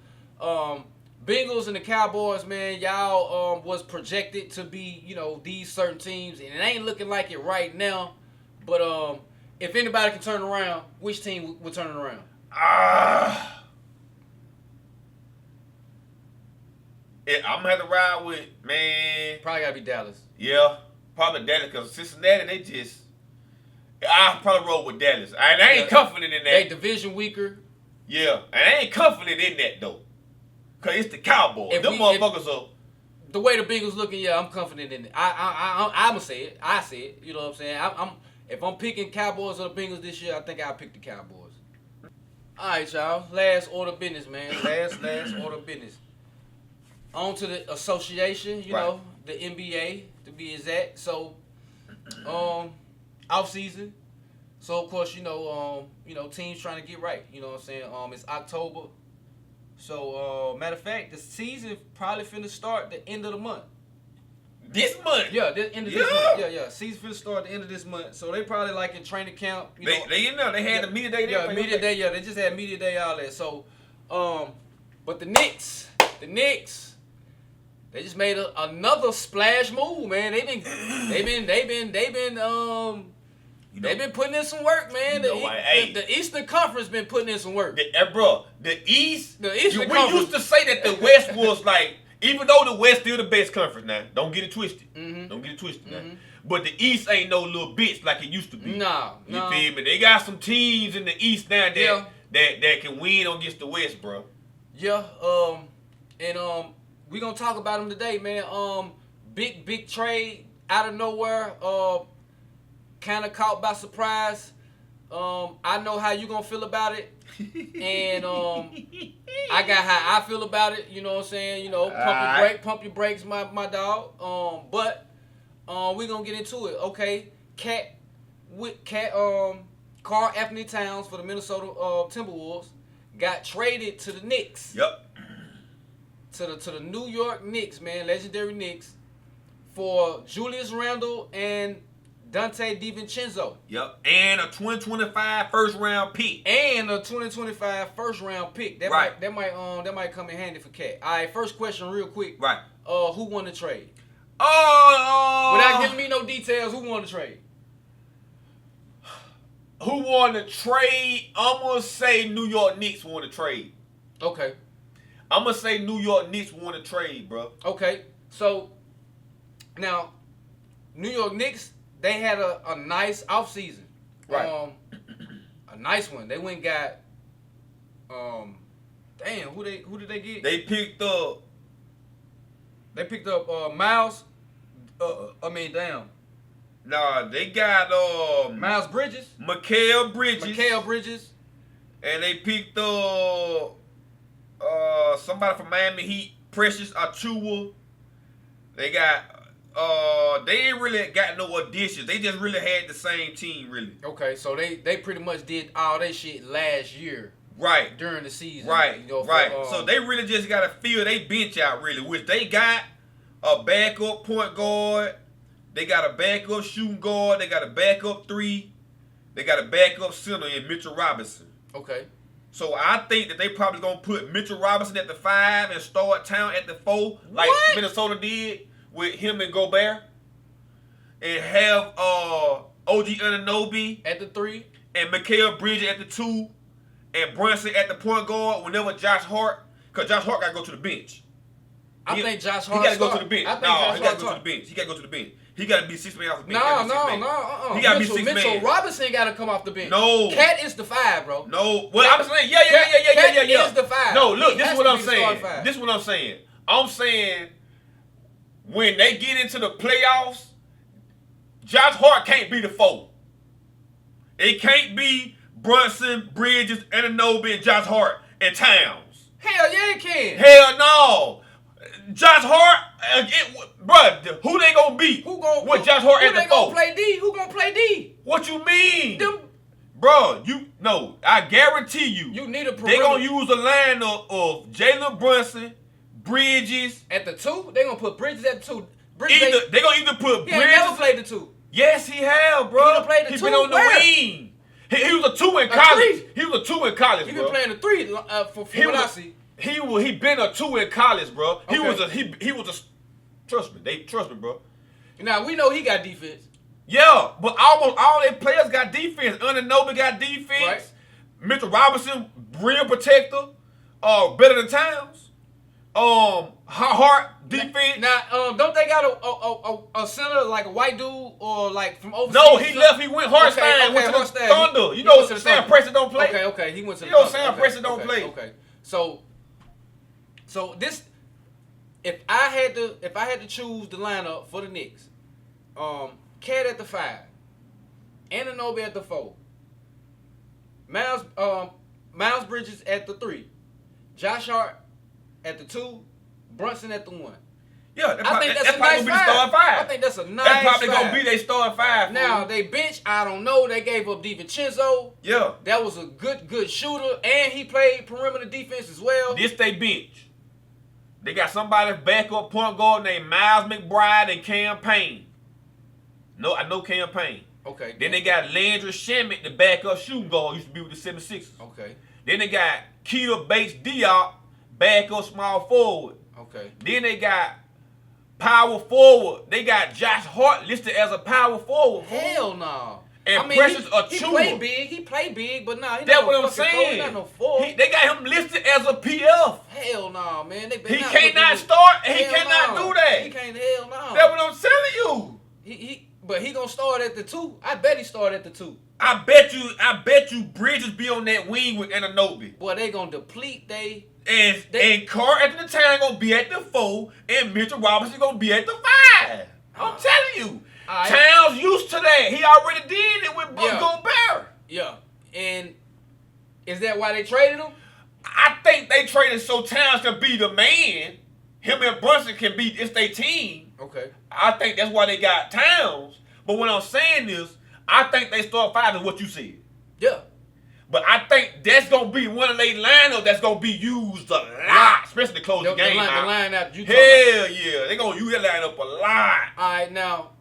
Bengals and the Cowboys, man, y'all was projected to be, these certain teams, and it ain't looking like it right now. But if anybody can turn around, which team would turn it around? I'm gonna have to ride with, man. Probably gotta be Dallas. Yeah, probably Dallas, because Cincinnati, they just. I probably roll with Dallas. I ain't confident in that. They division weaker. Yeah, and I ain't confident in that though, cause it's the Cowboys. Them motherfuckers are. The way the Bengals looking, yeah, I'm confident in it. I'ma say it. I say it. You know what I'm saying? If I'm picking Cowboys or the Bengals this year, I think I'll pick the Cowboys. All right, y'all. Last order of business, man. Last order of business. On to the association. You know, the NBA to be exact. So, off season. So of course, teams trying to get right. You know what I'm saying? It's October. So, matter of fact, the season probably finna start the end of the month. This month? Yeah, the end of this month. Yeah. Season finna start the end of this month. So they probably like in training camp. They had the media day. They just had media day all that. So, but the Knicks, they just made another splash move, man. They've been putting in some work, man. The Eastern Conference been putting in some work. The East. The Eastern We Conference. used to say that the West was like, even though the West still the best conference now. Don't get it twisted. Don't get it twisted now. But the East ain't no little bitch like it used to be. Nah. You feel me? They got some teams in the East now that can win against the West, bro. Yeah. And we gonna talk about them today, man. Big trade out of nowhere. Kind of caught by surprise. I know how you gonna feel about it, and I got how I feel about it. You know what I'm saying? You know, pump your brakes, my dog. But we gonna get into it. Okay, Karl Anthony Towns for the Minnesota Timberwolves got traded to the Knicks. Yep. To the New York Knicks, man, legendary Knicks, for Julius Randle and Dante DiVincenzo. Yep. And a 2025 first round pick. That might come in handy for Cat. All right, first question real quick. Right. Who won the trade? Without giving me no details, who won the trade? Who won the trade? I'm going to say New York Knicks won the trade. Okay. I'm going to say New York Knicks won the trade, bro. Okay. So, now, New York Knicks, they had a nice offseason. Right. A nice one. They went and got who did they get? They picked up Miles. Nah, they got Miles Bridges. Mikal Bridges. And they picked up somebody from Miami Heat, Precious Achiuwa. They got they ain't really got no additions. They just really had the same team, really. Okay, so they pretty much did all that shit last year. Right. During the season. Right. So they really just got to fill their bench out, really, which they got a backup point guard. They got a backup shooting guard. They got a backup three. They got a backup center in Mitchell Robinson. Okay. So I think that they probably going to put Mitchell Robinson at the 5 and start Town at the 4, like Minnesota did with him and Gobert, and have OG Anunoby at the 3 and Mikal Bridges at the 2 and Brunson at the point guard whenever Josh Hart, because Josh Hart got to go to the bench. I think Josh Hart He got to go to the bench. He got to go to the bench. He got to go to the bench. He got to be 6 man off the bench. No. He got to be 6 man. Mitchell Robinson got to come off the bench. No. Cat is the 5, bro. No. Well, I'm saying, yeah. Cat is the 5. No, look, this is what I'm saying. I'm saying when they get into the playoffs, Josh Hart can't be the 4. It can't be Brunson, Bridges, Anunoby, and Josh Hart and Towns. Hell yeah, it can. Hell no. Josh Hart, bro, who they gonna beat? With Josh Hart at the 4? Who gonna play D? Who gonna play D? What you mean? Bro, I guarantee you. You need a perimeter. They gonna use a lineup of Jalen Brunson, Bridges. At the 2? They gonna put Bridges at the 2. They gonna either put Bridges. He ain't never played the 2. Yes, he have, bro. He done played the 2. He been on the wing. He was a 2 in college. He was a 2 in college, bro. He been playing the 3 for what I see. He been a 2 in college, bro. Okay. He was a trust me, bro. Now we know he got defense. Yeah, but almost all their players got defense. Anunoby got defense. Right. Mitchell Robinson, real protector, better than Towns. Hart defense. Now, don't they got a center like a white dude or like from overseas? No, he left. He went Hartstein. Went to the Thunder. You know, Sam Preston don't play. Okay. He went to the Thunder. Thunder. Sam Preston don't play. Okay. So if I had to choose the lineup for the Knicks, Cat at the 5, Anunoby at the 4, Miles Bridges at the 3, Josh Hart at the 2, Brunson at the 1. Yeah, I think that's a probably nice gonna be the starting 5. I think that's a nice That's probably 5. gonna be their starting 5. Now fool. they bench, I don't know. They gave up DiVincenzo. Yeah. That was a good shooter, and he played perimeter defense as well. This they bench. They got somebody backup point guard named Miles McBride and Cam Payne. No, I know Cam Payne. Okay. Then they got Landry Shamet, the backup shooting guard, used to be with the 76ers. Okay. Then they got Keita Bates Diop, backup small forward. Okay. Then they got power forward. They got Josh Hart listed as a power forward. Hell no. And Precious he Achiuwa. He played big, but nah, he That's not what no I'm fucking forward. He saying. not no forward. They got him listed as a PF. Hell no, man. He cannot start and he Hell cannot no. do that. He can't. Hell no. That's what I'm telling you. But he gonna start at the 2. I bet he start at the 2. I bet you Bridges be on that wing with Anunoby. Boy, they gonna deplete And Carr at the time gonna be at the 4, and Mitchell Robinson gonna be at the 5. I'm telling you. Towns used to that. He already did it with Gobert. Yeah. And is that why they traded him? I think they traded so Towns can be the man. Him and Brunson can be, it's their team. Okay. I think that's why they got Towns. But what I'm saying is, I think they start 5 is what you said. Yeah. But I think that's going to be one of their lineups that's going to be used a lot, especially to close the game out. The line out you Hell yeah. They're going to use that lineup a lot. All right, now,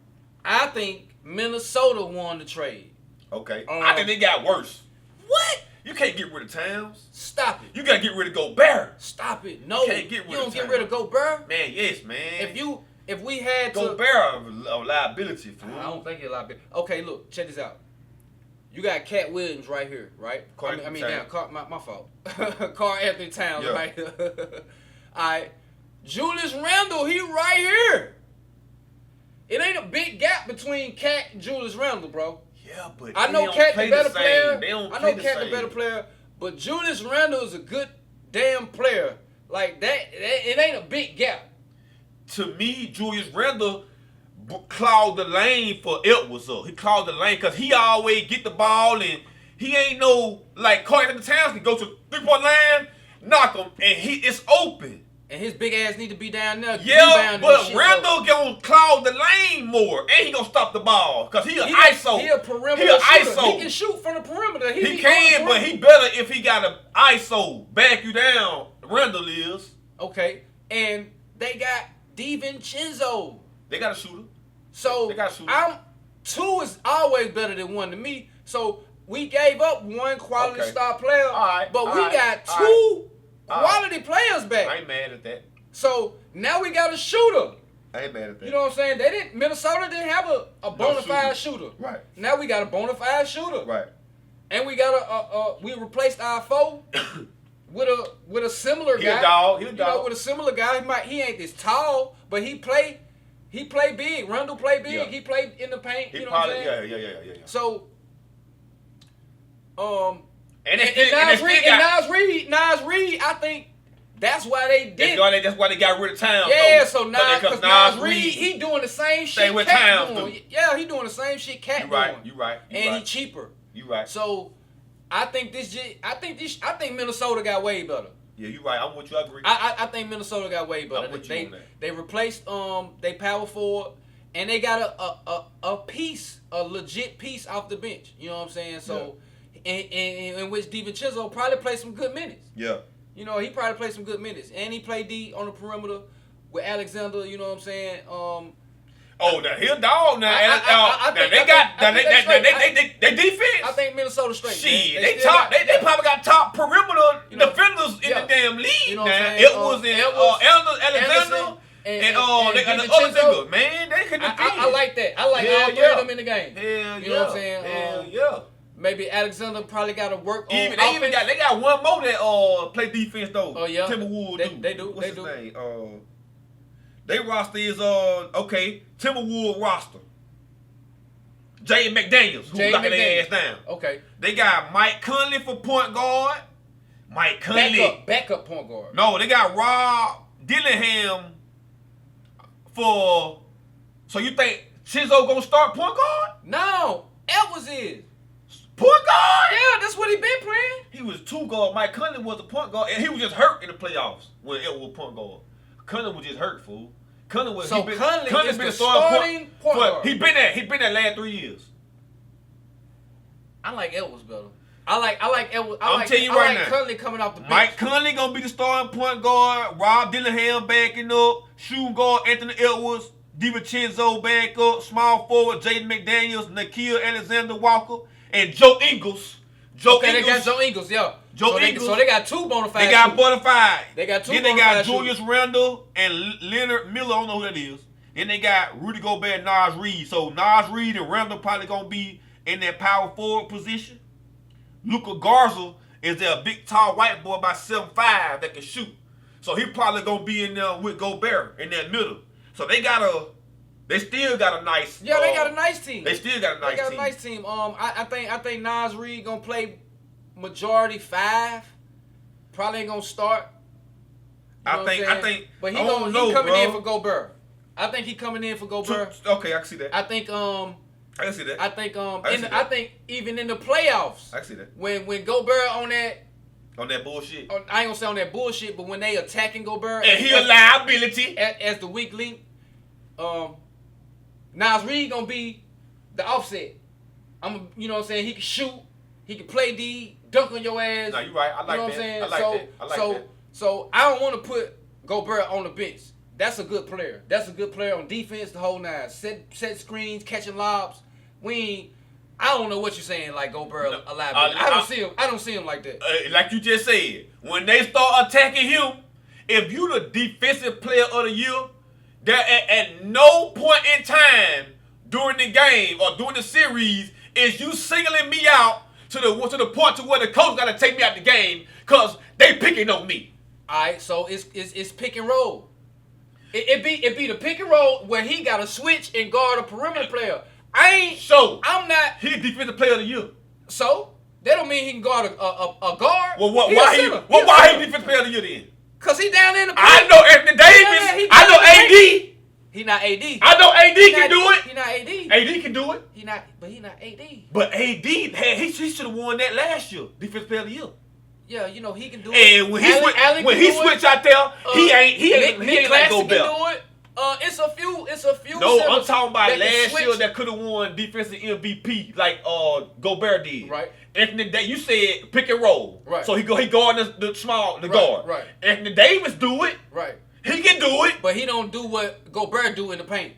I think Minnesota won the trade. Okay. I think they got worse. What? You can't get rid of Towns. Stop it. You got to get rid of Gobert. Stop it. No. You can't get rid you don't of get Towns. rid of Gobert? Man, yes, man. If we had to... Gobert a liability, fool. I don't think he's a liability. Okay, look, check this out. You got Cat Williams right here, right? Carl my fault. Carl Anthony Towns right here. All right. Julius Randle, he right here. It ain't a big gap between Cat and Julius Randle, bro. Yeah, but I know Cat the better player. I know Cat the better player, but Julius Randle is a good damn player. Like that it ain't a big gap. To me, Julius Randle clogged the lane for Edwards up. He clogged the lane because he always get the ball and he ain't no like Carl Anthony Towns can go to 3-point line, knock him, and it's open. And his big ass need to be down there. Yeah, but Randle gonna clog the lane more, and he gonna stop the ball because he ISO. He a perimeter He a shooter. ISO. He can shoot from the perimeter. He can, but he better if he got a ISO back you down. Randle is. Okay, and they got DiVincenzo. They got a shooter. So They got a shooter. 2 is always better than 1 to me. So we gave up 1 quality star player, but we got 2 quality players back. I ain't mad at that. So now we got a shooter. I ain't mad at that. You know what I'm saying? Minnesota didn't have a bona fide shooter. Right. Now we got a bona fide shooter. Right. And we got we replaced our 4 with a similar guy. He a dog. You know, with a similar guy. He ain't this tall, but he play big. Randle play big. Yeah. He played in the paint. He you know probably, what I'm saying? yeah. So, And Nas Reed, I think that's why they did. That's why they got rid of Towns. Yeah, though. so Because Nas Reed, he doing the same shit. with Cat Towns doing. do. Yeah, he doing the same shit Cat doing. You right. And he cheaper. You right. So, I think Minnesota got way better. Yeah, you right. I'm with you. I agree. I think Minnesota got way better. I'm with you on that. They replaced they power forward, and they got a legit piece off the bench. You know what I'm saying? So, in which DiVincenzo probably played some good minutes. Yeah. You know, he probably played some good minutes, and he played D on the perimeter with Alexander. You know what I'm saying? Now he a dog now. They defense. I think Minnesota straight. Shit, they probably got top perimeter defenders in the damn league you know what I'm now. saying? It was Alexander and they got the other nigga. Man, they could defend. I like that. I like all 3 of them in the game. Hell you know what I'm saying? Hell yeah. Maybe Alexander probably got to work on They got one more that play defense though. Oh yeah. Timberwolves They do. What's his name? They roster is Timberwolves roster. Jay McDaniels, who's knocking their ass down. Okay. They got Mike Conley for point guard. Mike Conley. Backup point guard. No, they got Rob Dillingham for. So you think Chizo gonna start point guard? No, Edwards is. Point guard? Yeah, that's what he been playing. He was 2 guard. Mike Conley was a point guard, and he was just hurt in the playoffs when Edwards was point guard. Conley was just hurt, fool. Conley was. So Conley is the starting point guard. He been there last 3 years. I like Edwards better. I like Edwards. I'm telling you right now. Conley coming off the bench. Mike Conley gonna be the starting point guard. Rob Dillingham backing up. Shooting guard Anthony Edwards. DiVincenzo back up. Small forward Jaden McDaniels, Nikhil Alexander Walker, and Joe Ingles. They got Joe Ingles, yeah. Ingles. So they got 2 bona fides. They got bona fide. They got 2 Then they got Julius Randle and Leonard Miller. I don't know who that is. Then they got Rudy Gobert and Nas Reed. So Nas Reed and Randle probably gonna be in that power forward position. Luka Garza is that big, tall white boy about 7'5" that can shoot. So he probably gonna be in there with Gobert in that middle. So they still got a nice. Yeah, they got a nice team. They still got a nice team. They got a nice team. I think Nas Reed gonna play majority 5. Probably ain't gonna start. You know I think. But he coming coming in for Gobert. I think he coming in for Gobert. Okay, I can see that. I think I can see that. I think even in the playoffs. I can see that. When Gobert on that bullshit. I ain't gonna say on that bullshit, but when they attacking Gobert and he a liability as the weak link, Nas Reed gonna be the offset. You know what I'm saying? He can shoot, he can play D, dunk on your ass. No, you right. I like you know that. What I'm saying? I like that. So I don't want to put Gobert on the bench. That's a good player. That's a good player on defense, the whole 9. Set screens, catching lobs. I don't know what you're saying, like Gobert alive. I don't see him like that. Like you just said, when they start attacking him, if you the defensive player of the year, there at no point in time during the game or during the series is you singling me out to the point to where the coach got to take me out the game because they picking on me. All right, so it's pick and roll. It be the pick and roll where he got to switch and guard a perimeter player. I'm not. He defensive player of the year. So that don't mean he can guard a guard. Well, why he defensive player of the year then? Cause he down there in the paint. I know Anthony Davis. I know AD. He not AD. I know AD can do it. He not AD. AD can do it. He not AD. But AD he should have won that last year. Defensive player of the year. Yeah, you know he can do it. And when he switch out there, he ain't like Gobert. Can do it. It's a few. No, I'm talking about last year that could have won defensive MVP like Gobert did. Right. Anthony Davis, you said pick and roll. Right. So he guard the guard. Right. Anthony Davis do it. Right. He can do it. But he don't do what Gobert do in the paint.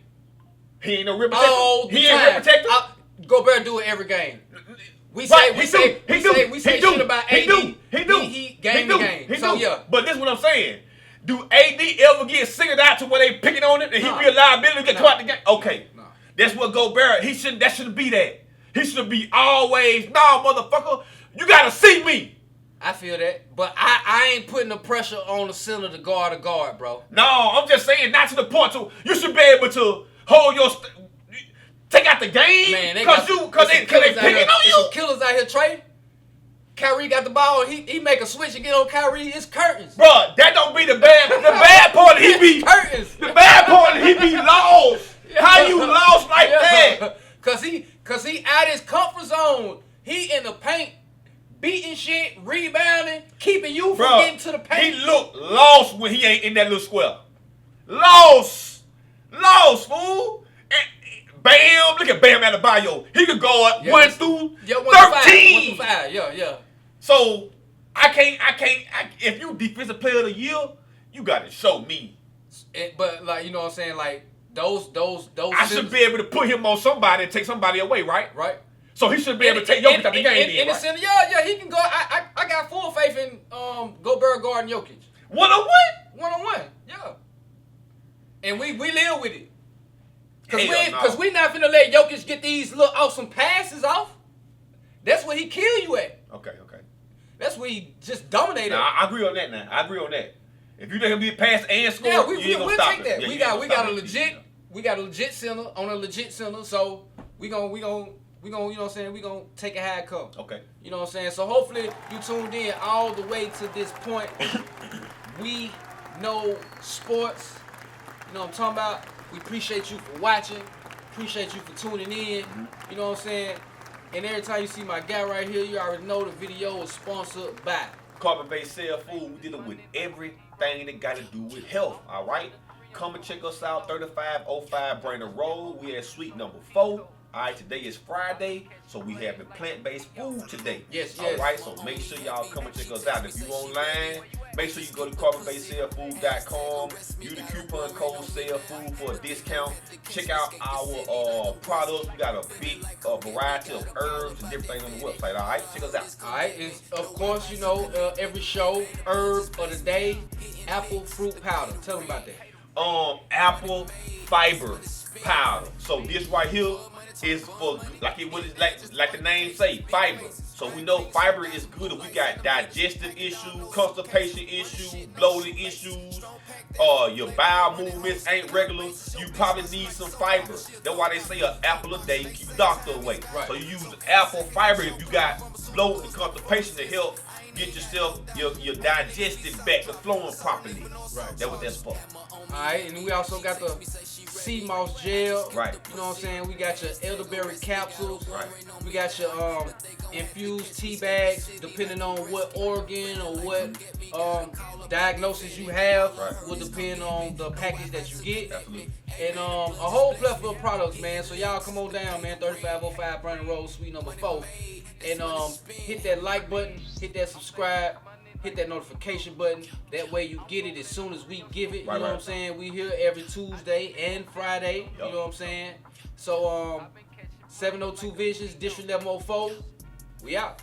He ain't no rim protector. All the he time. ain't rim protector. Gobert do it every game. We say shit about AD. He do. He game to game. So yeah. But this is what I'm saying. Do AD ever get singled out to where they picking on it and he be a liability to get throughout the game? Okay. No. That's what Gobert, that shouldn't be that. He should be always, nah, motherfucker, you gotta see me. I feel that. But I ain't putting the pressure on the center to guard a guard, bro. No, I'm just saying, not to the point to, you should be able to hold your, take out the game. Man, cause they picking on you. Some killers out here, Trey. Kyrie got the ball. He make a switch and get on Kyrie. It's curtains. Bruh, that don't be the bad part. He be curtains. The bad part. He be lost. Yeah. How you lost like that? Cause he out his comfort zone. He in the paint, beating shit, rebounding, keeping you from getting to the paint. He look lost when he ain't in that little square. Lost, fool. Bam! Look at Bam Adebayo. He could go up 1 through 13. 1 through 5. Yeah. So I can't. If you defensive player of the year, you gotta show me. But like, you know what I'm saying, like those. I should be able to put him on somebody and take somebody away, right? Right. So he should be able to take Jokic out the game. In the center, yeah, he can go. I got full faith in Gobert guarding Jokic. 1-on-1, yeah. And we live with it. Because we not finna let Jokic get these little awesome passes off. That's where he kill you at. Okay. That's where he just dominated. Nah, I agree on that now. If you let him be pass and score, we'll stop take that. Yeah, we got a legit center on a legit center, so we gonna you know what I'm saying, we gonna take it how it come. Okay. You know what I'm saying? So hopefully you tuned in all the way to this point. We know sports. You know what I'm talking about? We appreciate you for watching. Appreciate you for tuning in. You know what I'm saying? And every time you see my guy right here, you already know the video is sponsored by Carbon-based cell food. We dealing with everything that got to do with health. All right. Come and check us out. 3505 Brainerd Road. We at suite number 4. All right, today is Friday, so we having plant-based food today. Yes. All right, so make sure y'all come and check us out. If you online, make sure you go to carbonbasedcellfood.com. Use the coupon code CELLFOOD for a discount. Check out our products. We got a big variety of herbs and everything on the website. All right, check us out. All right, and of course, you know, every show, herb of the day, apple fruit powder. Tell them about that. Apple fiber powder. So this right here is for like the name say, fiber. So we know fiber is good if we got digestive issues, constipation issues, bloating issues, your bowel movements ain't regular. You probably need some fiber. That's why they say an apple a day keep the doctor away. Right. So you use apple fiber if you got bloating and constipation to help get yourself your digestive back to flowing properly. Right. That's what that's for. Alright, and we also got the sea moss gel. Right. You know what I'm saying? We got your elderberry capsules. Right. We got your infused tea bags, depending on what organ or what diagnosis you have, Right. will depend on the package that you get. Absolutely. And a whole plethora of products, man. So y'all come on down, man. 3505 Brainerd Road, suite number 4. And hit that like button, hit that subscribe, hit that notification button. That way you get it as soon as we give it. Right, you know right. what I'm saying? We here every Tuesday and Friday. Yup. You know what I'm saying? So 702 Visions, District 1104. We out.